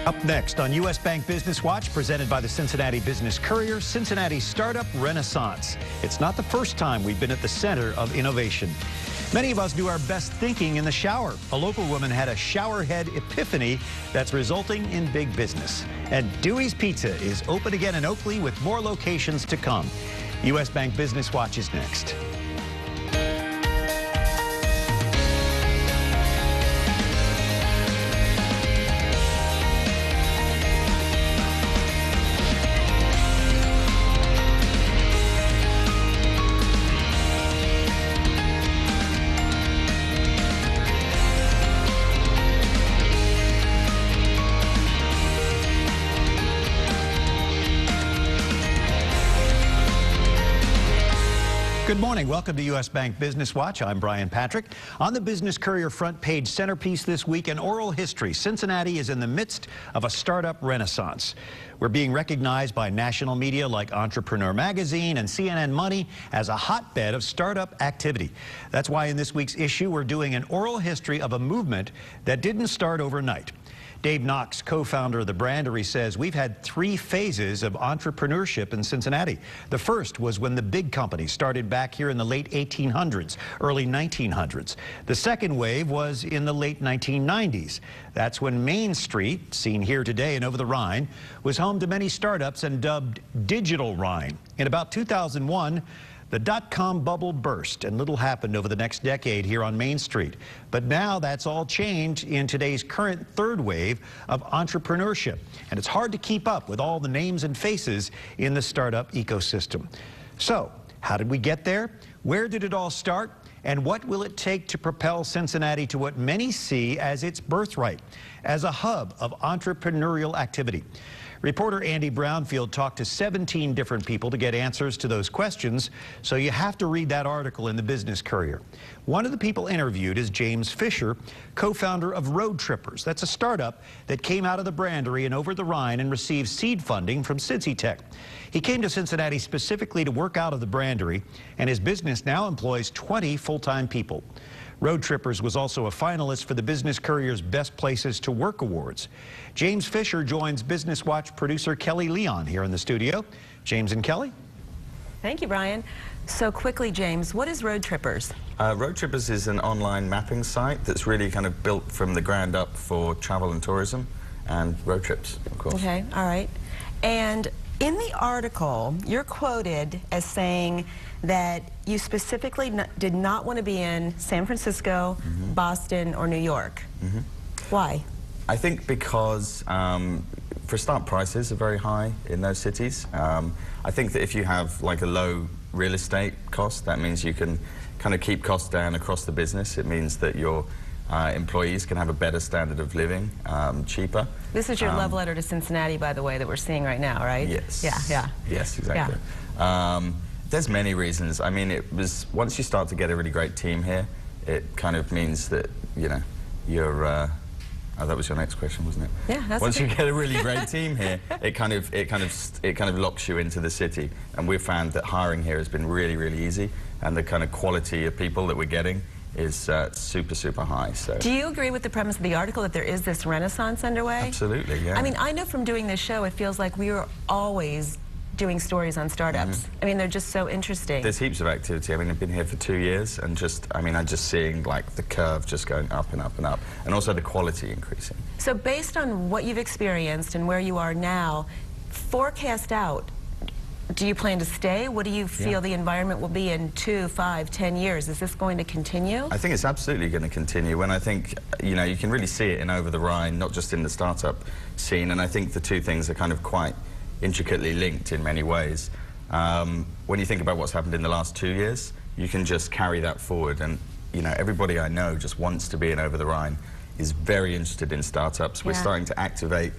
Up next on U.S. Bank Business Watch, presented by the Cincinnati Business Courier, Cincinnati Startup Renaissance. It's not the first time we've been at the center of innovation. Many of us do our best thinking in the shower. A local woman had a showerhead epiphany that's resulting in big business. And Dewey's Pizza is open again in Oakley with more locations to come. U.S. Bank Business Watch is next. Good morning. Welcome to U.S. Bank Business Watch. I'm Brian Patrick. On the Business Courier front page centerpiece this week, an oral history. Cincinnati is in the midst of a startup renaissance. We're being recognized by national media like Entrepreneur Magazine and CNN Money as a hotbed of startup activity. That's why in this week's issue, we're doing an oral history of a movement that didn't start overnight. Dave Knox, co-founder of the Brandery, says we've had 3 phases of entrepreneurship in Cincinnati. The first was when the big companies started back here in the late 1800s, early 1900s. The second wave was in the late 1990s. That's when Main Street, seen here today and over the Rhine, was home to many startups and dubbed Digital Rhine. In about 2001, the dot-com bubble burst, and little happened over the next decade here on Main Street. But now that's all changed in today's current third wave of entrepreneurship. And it's hard to keep up with all the names and faces in the startup ecosystem. So, how did we get there? Where did it all start? And what will it take to propel Cincinnati to what many see as its birthright, as a hub of entrepreneurial activity? Reporter Andy Brownfield talked to 17 different people to get answers to those questions, so you have to read that article in the Business Courier. One of the people interviewed is James Fisher, co-founder of Road Trippers. That's a startup that came out of the Brandery and over the Rhine and received seed funding from Cincy Tech. He came to Cincinnati specifically to work out of the Brandery, and his business now employs 20 full-time people. Road Trippers was also a finalist for the Business Courier's Best Places to Work Awards. James Fisher joins Business Watch producer Kelly Leon here in the studio. James and Kelly. Thank you, Brian. So quickly, James, what is Road Trippers? Road Trippers is an online mapping site that's really kind of built from the ground up for travel and tourism and road trips, of course. Okay, all right. And in the article, you're quoted as saying that you specifically did not want to be in San Francisco, Boston, or New York. Why? I think because, for a start, prices are very high in those cities. I think that if you have like a low real estate cost, that means you can kind of keep costs down across the business. It means that your employees can have a better standard of living, cheaper. This is your love letter to Cincinnati, by the way, that we're seeing right now, right? Yes. Yeah. Yes, exactly. Yeah. There's many reasons. I mean, once you start to get a really great team here, it kind of means that, you know, you're, oh, that was your next question, wasn't it? Yeah, that's Once okay. you get a really great team here, it kind of locks you into the city. And we've found that hiring here has been really, really easy, and the kind of quality of people that we're getting is super, super high. So, do you agree with the premise of the article that there is this renaissance underway? Absolutely, yeah. I mean, I know from doing this show, it feels like we are always doing stories on startups. I mean, they're just so interesting. There's heaps of activity. I mean, I've been here for 2 years, and I'm just seeing like the curve just going up and up and up, and also the quality increasing. So based on what you've experienced and where you are now, forecast out, do you plan to stay? What do you feel the environment will be in 2, 5, 10 years? Is this going to continue? I think it's absolutely going to continue, and I think, you know, you can really see it in over the Rhine, not just in the startup scene, and I think the two things are kind of quite intricately linked in many ways. When you think about what's happened in the last 2 years, you can just carry that forward, and you know, everybody I know just wants to be in over the Rhine, is very interested in startups. We're starting to activate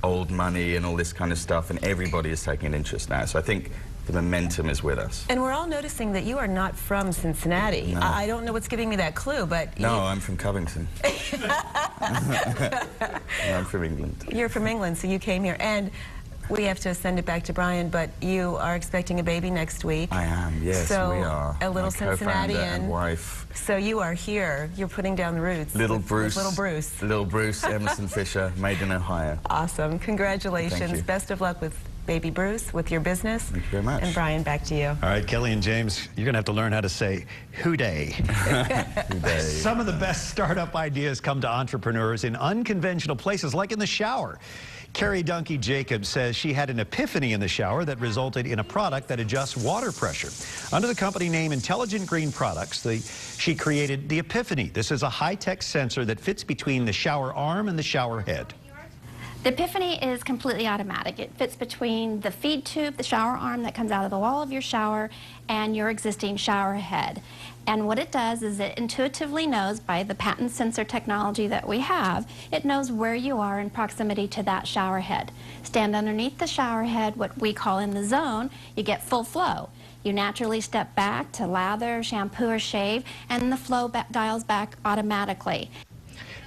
old money and all this kind of stuff, and everybody is taking an interest now. So I think the momentum is with us. And we're all noticing that you are not from Cincinnati. No. I don't know what's giving me that clue, but... No, I'm from Covington. I'm from England. You're from England, so you came here. And we have to send it back to Brian, but you are expecting a baby next week. I am, yes, so we are. A little My co-founder Cincinnatian. and wife. So you are here. You're putting down the roots. Little with Bruce. Little Bruce, Emerson Fisher, made in Ohio. Awesome. Congratulations. Thank you. Best of luck with baby Bruce, with your business. Thank you very much. And Brian, back to you. All right, Kelly and James, you're going to have to learn how to say hooday. Hooday. Some of the best startup ideas come to entrepreneurs in unconventional places, like in the shower. Carrie Dunkey Jacobs says she had an epiphany in the shower that resulted in a product that adjusts water pressure. Under the company name Intelligent Green Products, she created the Epiphany. This is a high-tech sensor that fits between the shower arm and the shower head. The Epiphany is completely automatic. It fits between the feed tube, the shower arm that comes out of the wall of your shower, and your existing shower head. And what it does is it intuitively knows, by the patent sensor technology that we have, it knows where you are in proximity to that shower head. Stand underneath the shower head, what we call in the zone, you get full flow. You naturally step back to lather, shampoo, or shave, and the flow dials back automatically.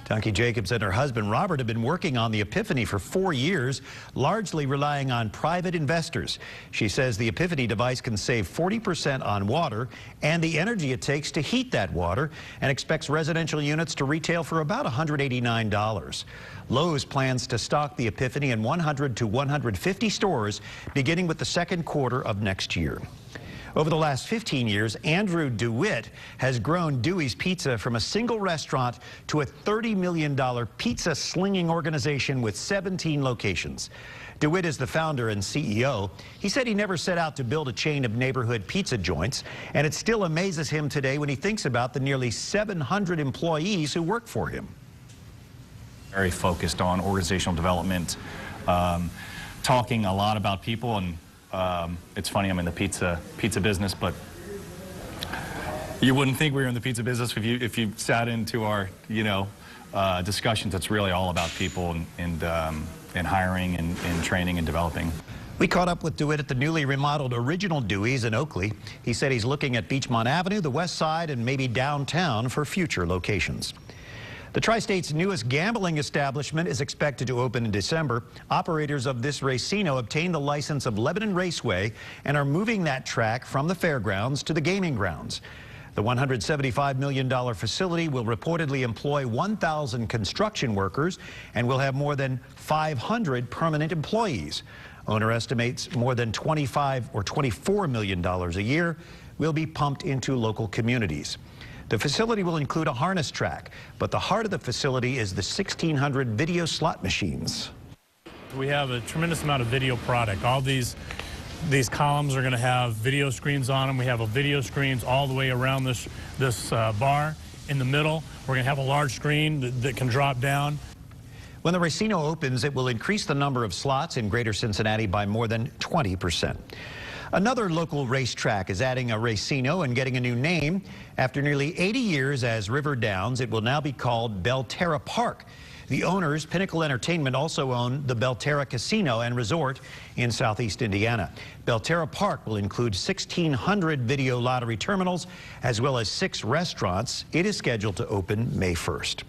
Dunkey Jacobs and her husband Robert have been working on the Epiphany for 4 years, largely relying on private investors. She says the Epiphany device can save 40% on water and the energy it takes to heat that water, and expects residential units to retail for about $189. Lowe's plans to stock the Epiphany in 100 to 150 stores, beginning with the second quarter of next year. Over the last 15 years, Andrew DeWitt has grown Dewey's Pizza from a single restaurant to a $30 million pizza slinging organization with 17 locations. DeWitt is the founder and CEO. He said he never set out to build a chain of neighborhood pizza joints, and it still amazes him today when he thinks about the nearly 700 employees who work for him. Very focused on organizational development, talking a lot about people, and it's funny, I'm in the pizza business, but you wouldn't think we were in the pizza business if you sat into our discussions. It's really all about people and hiring and training and developing. We caught up with DeWitt at the newly remodeled Original Dewey's in Oakley. He said he's looking at Beachmont Avenue, the West Side, and maybe downtown for future locations. The Tri-State's newest gambling establishment is expected to open in December. Operators of this racino obtained the license of Lebanon Raceway and are moving that track from the fairgrounds to the gaming grounds. The $175 million facility will reportedly employ 1,000 construction workers and will have more than 500 permanent employees. Owner estimates more than $25 or $24 million a year will be pumped into local communities. The facility will include a harness track, but the heart of the facility is the 1,600 video slot machines. We have a tremendous amount of video product. All these columns are going to have video screens on them. We have video screens all the way around this bar. In the middle, we're going to have a large screen that can drop down. When the racino opens, it will increase the number of slots in Greater Cincinnati by more than 20%. Another local racetrack is adding a racino and getting a new name. After nearly 80 years as River Downs, it will now be called Belterra Park. The owners, Pinnacle Entertainment, also own the Belterra Casino and Resort in southeast Indiana. Belterra Park will include 1,600 video lottery terminals as well as 6 restaurants. It is scheduled to open May 1st.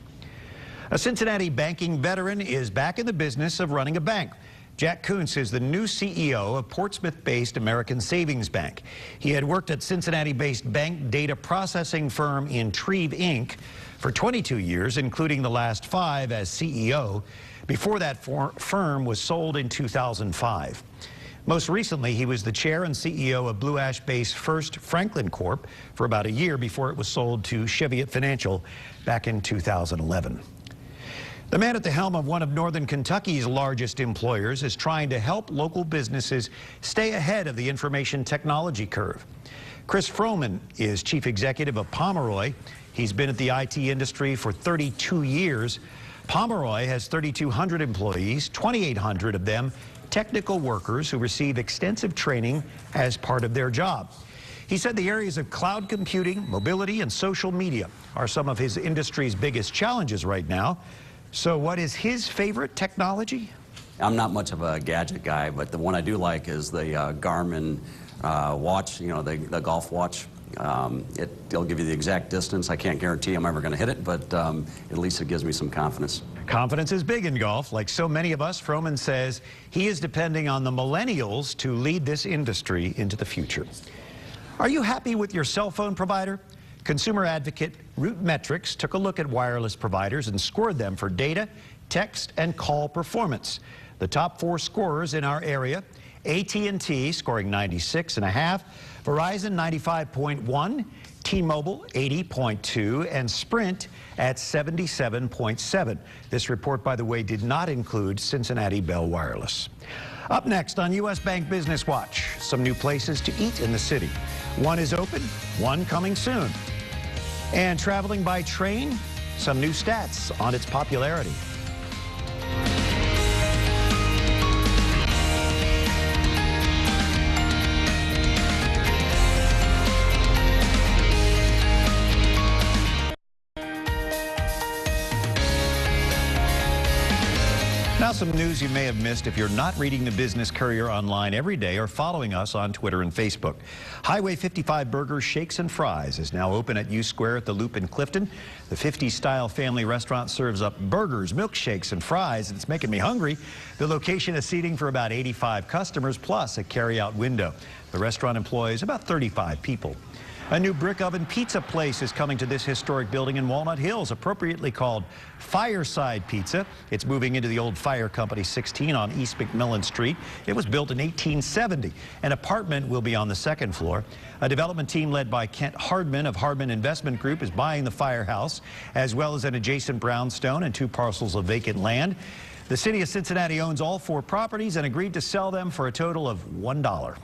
A Cincinnati banking veteran is back in the business of running a bank. Jack Kuntz is the new CEO of Portsmouth-based American Savings Bank. He had worked at Cincinnati-based bank data processing firm Intrieve, Inc. for 22 years, including the last 5 as CEO. Before that firm was sold in 2005. Most recently, he was the chair and CEO of Blue Ash-based First Franklin Corp. for about a year before it was sold to Cheviot Financial back in 2011. The man at the helm of one of Northern Kentucky's largest employers is trying to help local businesses stay ahead of the information technology curve. Chris Froman is chief executive of Pomeroy. He's been at the IT industry for 32 years. Pomeroy has 3,200 employees, 2,800 of them technical workers who receive extensive training as part of their job. He said the areas of cloud computing, mobility, and social media are some of his industry's biggest challenges right now. So what is his favorite technology? I'm not much of a gadget guy, but the one I do like is the Garmin watch, you know, the golf watch. It'll give you the exact distance. I can't guarantee I'm ever going to hit it, but at least it gives me some confidence. Confidence is big in golf. Like so many of us, Froman says he is depending on the millennials to lead this industry into the future. Are you happy with your cell phone provider? Consumer advocate RootMetrics took a look at wireless providers and scored them for data, text, and call performance. The top 4 scorers in our area: AT&T scoring 96.5, Verizon 95.1, T-Mobile 80.2, and Sprint at 77.7. This report, by the way, did not include Cincinnati Bell Wireless. Up next on U.S. Bank Business Watch, some new places to eat in the city. One is open, one coming soon. And traveling by train, some new stats on its popularity. Now some news you may have missed if you're not reading the Business Courier online every day or following us on Twitter and Facebook. Highway 55 Burgers, Shakes and Fries is now open at U Square at the Loop in Clifton. The 50s-style family restaurant serves up burgers, milkshakes, and fries. It's making me hungry. The location is seating for about 85 customers plus a carry-out window. The restaurant employs about 35 people. A new brick oven pizza place is coming to this historic building in Walnut Hills, appropriately called Fireside Pizza. It's moving into the old Fire Company 16 on East McMillan Street. It was built in 1870. An apartment will be on the 2nd floor. A development team led by Kent Hardman of Hardman Investment Group is buying the firehouse, as well as an adjacent brownstone and 2 parcels of vacant land. The city of Cincinnati owns all 4 properties and agreed to sell them for a total of $1.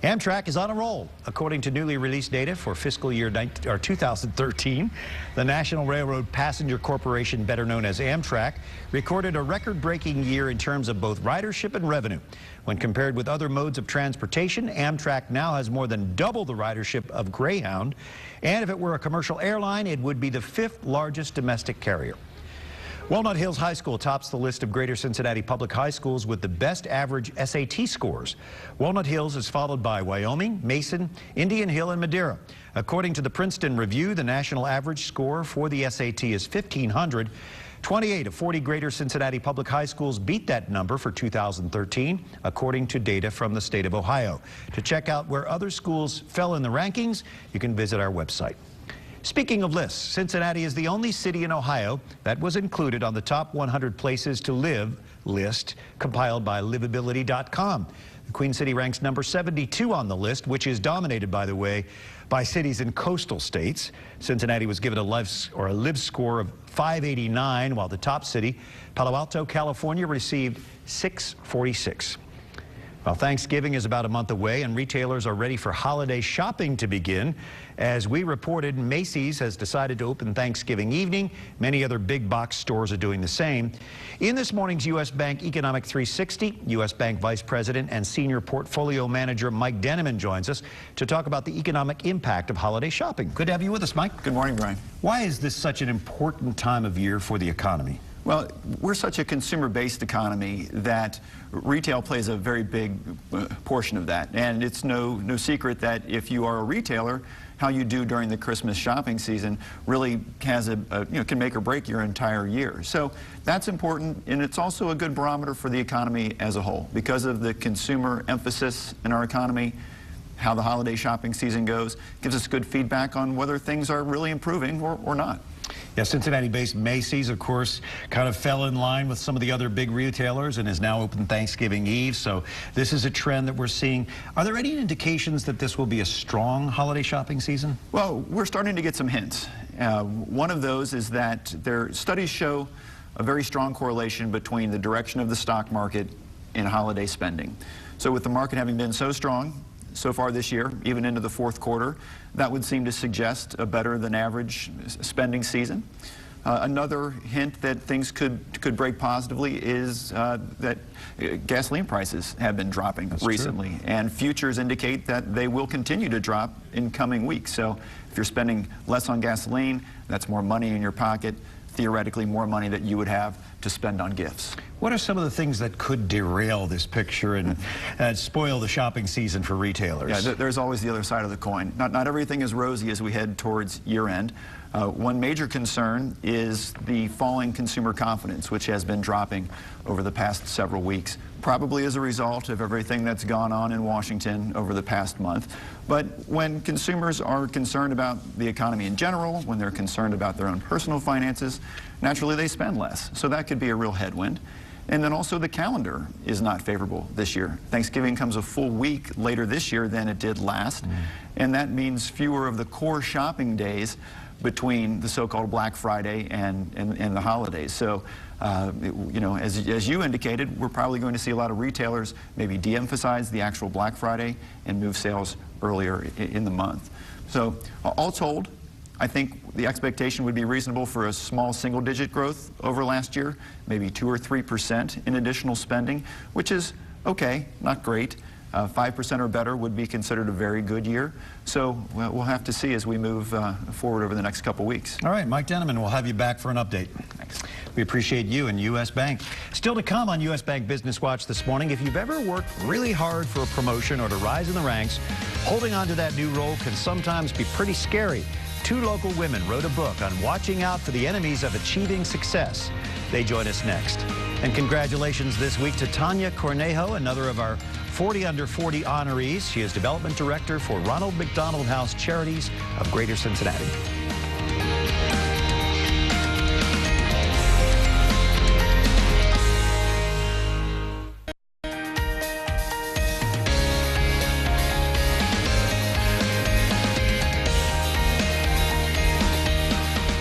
Amtrak is on a roll. According to newly released data for fiscal year 2013, the National Railroad Passenger Corporation, better known as Amtrak, recorded a record-breaking year in terms of both ridership and revenue. When compared with other modes of transportation, Amtrak now has more than double the ridership of Greyhound, and if it were a commercial airline, it would be the 5th largest domestic carrier. Walnut Hills High School tops the list of Greater Cincinnati public high schools with the best average SAT scores. Walnut Hills is followed by Wyoming, Mason, Indian Hill, and Madera. According to the Princeton Review, the national average score for the SAT is 1,500. 28 of 40 Greater Cincinnati public high schools beat that number for 2013, according to data from the state of Ohio. To check out where other schools fell in the rankings, you can visit our website. Speaking of lists, Cincinnati is the only city in Ohio that was included on the top 100 places to live list compiled by livability.com. The Queen City ranks number 72 on the list, which is dominated, by the way, by cities in coastal states. Cincinnati was given a live score of 589, while the top city, Palo Alto, California, received 646. Well, Thanksgiving is about a month away, and retailers are ready for holiday shopping to begin. As we reported, Macy's has decided to open Thanksgiving evening. Many other big box stores are doing the same. In this morning's U.S. Bank Economic 360, U.S. Bank Vice President and Senior Portfolio Manager Mike Denneman joins us to talk about the economic impact of holiday shopping. Good to have you with us, Mike. Good morning, Brian. Why is this such an important time of year for the economy? Well, we're such a consumer-based economy that retail plays a very big portion of that. And it's no secret that if you are a retailer, how you do during the Christmas shopping season really has can make or break your entire year. So that's important, and it's also a good barometer for the economy as a whole. Because of the consumer emphasis in our economy, how the holiday shopping season goes gives us good feedback on whether things are really improving or not. Yeah, Cincinnati-based Macy's, of course, kind of fell in line with some of the other big retailers and is now open Thanksgiving Eve. So this is a trend that we're seeing. Are there any indications that this will be a strong holiday shopping season? Well, we're starting to get some hints. One of those is that studies show a very strong correlation between the direction of the stock market and holiday spending. So with the market having been so strong so far this year, even into the 4th quarter, that would seem to suggest a better than average spending season. Another hint that things could break positively is that gasoline prices have been dropping recently. True. And futures indicate that they will continue to drop in coming weeks. So if you're spending less on gasoline, that's more money in your pocket, theoretically more money that you would have to spend on gifts. What are some of the things that could derail this picture and spoil the shopping season for retailers? Yeah, there's always the other side of the coin. Not everything is rosy as we head towards year-end. One major concern is the falling consumer confidence, which has been dropping over the past several weeks, probably as a result of everything that's gone on in Washington over the past month. But when consumers are concerned about the economy in general, when they're concerned about their own personal finances, naturally they spend less. So that could be a real headwind. And then also the calendar is not favorable this year. Thanksgiving comes a full week later this year than it did last. And that means fewer of the core shopping days between the so-called Black Friday and the holidays. So, you know, as you indicated, we're probably going to see a lot of retailers maybe de-emphasize the actual Black Friday and move sales earlier in the month. So, all told, I think the expectation would be reasonable for a small single-digit growth over last year, maybe 2 or 3% in additional spending, which is okay, not great. 5% or better would be considered a very good year. So we'll have to see as we move forward over the next couple weeks. All right, Mike Denneman, we'll have you back for an update. Thanks. We appreciate you and U.S. Bank. Still to come on U.S. Bank Business Watch this morning, if you've ever worked really hard for a promotion or to rise in the ranks, holding on to that new role can sometimes be pretty scary. 2 local women wrote a book on watching out for the enemies of achieving success. They join us next. And congratulations this week to Tanya Cornejo, another of our 40 Under 40 honorees. She is Development Director for Ronald McDonald House Charities of Greater Cincinnati.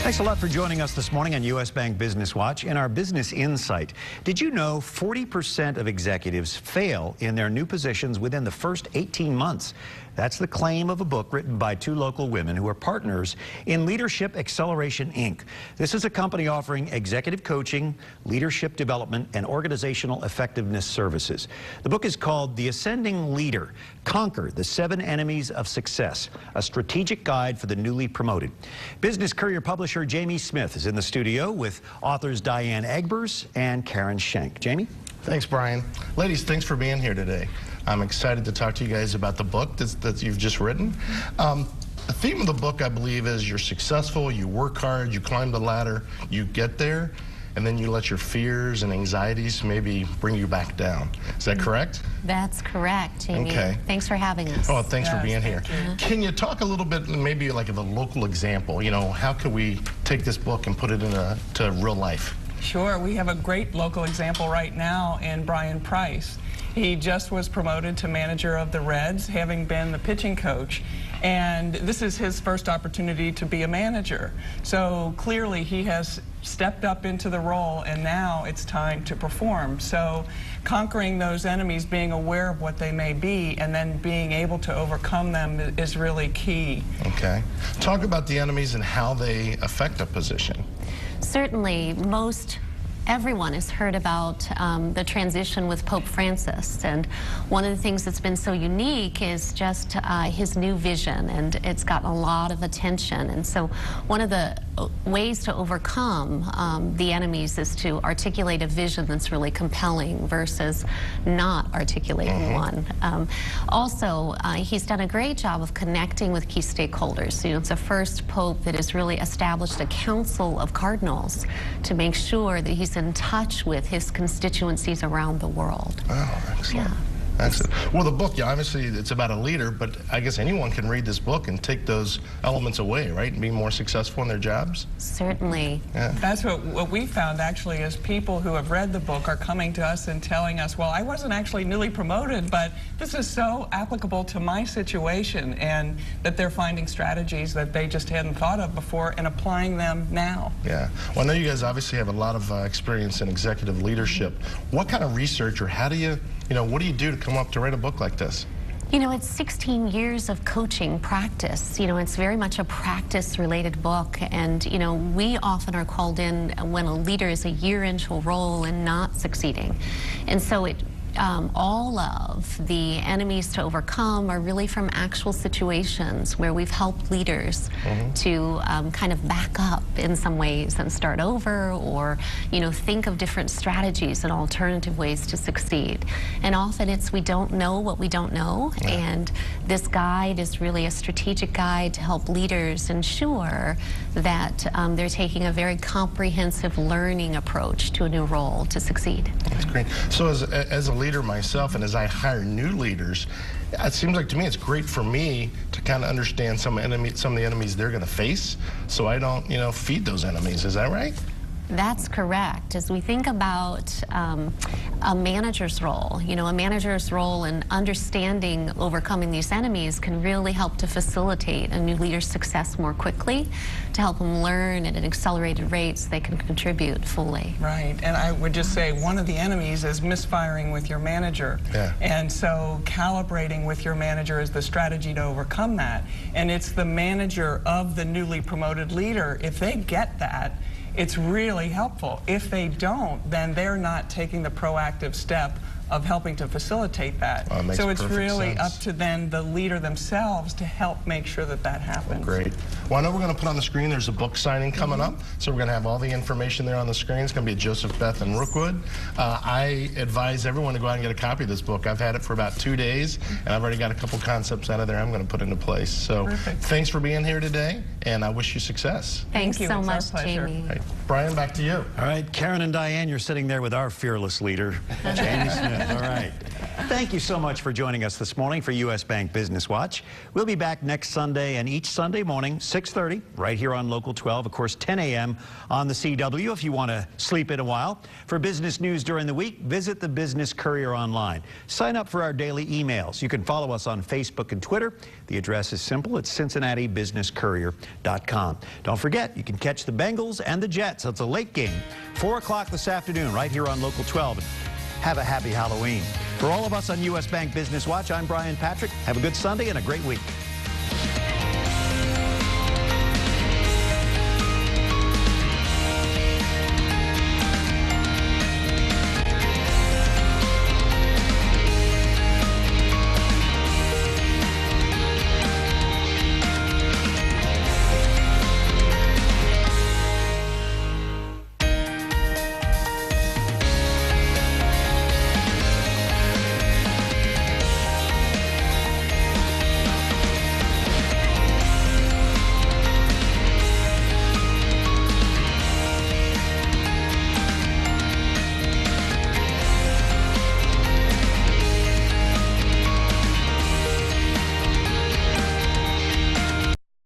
Thanks a lot for joining us this morning on U.S. Bank Business Watch. In our Business Insight, did you know 40% of executives fail in their new positions within the first 18 months? That's the claim of a book written by 2 local women who are partners in Leadership Acceleration, Inc. This is a company offering executive coaching, leadership development, and organizational effectiveness services. The book is called The Ascending Leader: Conquer the 7 Enemies of Success, a strategic guide for the newly promoted. Business Courier publisher Jamie Smith is in the studio with authors Diane Egbers and Karen Schenk. Jamie? Thanks, Brian. Ladies, thanks for being here today. I'm excited to talk to you guys about the book that you've just written. The theme of the book, I believe, is you're successful, you work hard, you climb the ladder, you get there, and then you let your fears and anxieties maybe bring you back down. Is that correct? That's correct, Jamie. Okay. Thanks for having us. Oh, thanks for being here. Can you talk a little bit, maybe like of a local example? You know, how could we take this book and put it into real life? Sure. We have a great local example right now in Brian Price. He just was promoted to manager of the Reds, having been the pitching coach. And this is his first opportunity to be a manager. So clearly he has stepped up into the role, and now it's time to perform. So conquering those enemies, being aware of what they may be, and then being able to overcome them is really key. Okay. Talk about the enemies and how they affect a position. Certainly, everyone has heard about the transition with Pope Francis, and one of the things that's been so unique is just his new vision, and it's gotten a lot of attention. And so one of the ways to overcome the enemies is to articulate a vision that's really compelling versus not articulating one. Also, he's done a great job of connecting with key stakeholders. You know, it's the first pope that has really established a council of cardinals to make sure that he's in touch with his constituencies around the world. Oh, excellent. Yeah. Excellent. Well, the book, yeah, obviously it's about a leader, but I guess anyone can read this book and take those elements away, right, and be more successful in their jobs? Certainly. Yeah. That's what we found, actually, is people who have read the book are coming to us and telling us, well, I wasn't actually newly promoted, but this is so applicable to my situation, and that they're finding strategies that they just hadn't thought of before and applying them now. Yeah. Well, I know you guys obviously have a lot of experience in executive leadership. What kind of research, or how do you, what do you do to come up to write a book like this? You know, it's 16 years of coaching practice. You know, it's very much a practice-related book, and, we often are called in when a leader is a year into a role and not succeeding. And so it all of the enemies to overcome are really from actual situations where we've helped leaders to kind of back up in some ways and start over, or think of different strategies and alternative ways to succeed. And often it's we don't know what we don't know, and this guide is really a strategic guide to help leaders ensure that they're taking a very comprehensive learning approach to a new role to succeed. That's great. So as a leader myself, and as I hire new leaders, it seems like to me it's great for me to kind of understand some of the enemies they're going to face, so I don't, feed those enemies. Is that right? That's correct. As we think about a manager's role, a manager's role in understanding overcoming these enemies can really help to facilitate a new leader's success more quickly, to help them learn at an accelerated rate so they can contribute fully. Right, and I would just say one of the enemies is misfiring with your manager. Yeah. And so calibrating with your manager is the strategy to overcome that. And it's the manager of the newly promoted leader. If they get that, it's really helpful. If they don't, then they're not taking the proactive step of helping to facilitate that. So it's really up to then the leader themselves to help make sure that that happens. Great. Well, I know we're going to put on the screen, there's a book signing coming up, so we're going to have all the information there on the screen. It's going to be Joseph, Beth, and Rookwood. I advise everyone to go out and get a copy of this book. I've had it for about 2 days, and I've already got a couple concepts out of there I'm going to put into place. So thanks for being here today, and I wish you success. Thanks so much, Jamie. Right. Brian, back to you. All right, Karen and Diane, you're sitting there with our fearless leader, Jamie Smith. All right. Thank you so much for joining us this morning for U.S. Bank Business Watch. We'll be back next Sunday and each Sunday morning, 6:30, right here on Local 12. Of course, 10 a.m. on the CW if you want to sleep in a while. For business news during the week, visit the Business Courier online. Sign up for our daily emails. You can follow us on Facebook and Twitter. The address is simple. It's CincinnatiBusinessCourier.com. Don't forget, you can catch the Bengals and the Jets. It's a late game, 4 o'clock this afternoon, right here on Local 12. Have a happy Halloween. For all of us on U.S. Bank Business Watch, I'm Brian Patrick. Have a good Sunday and a great week.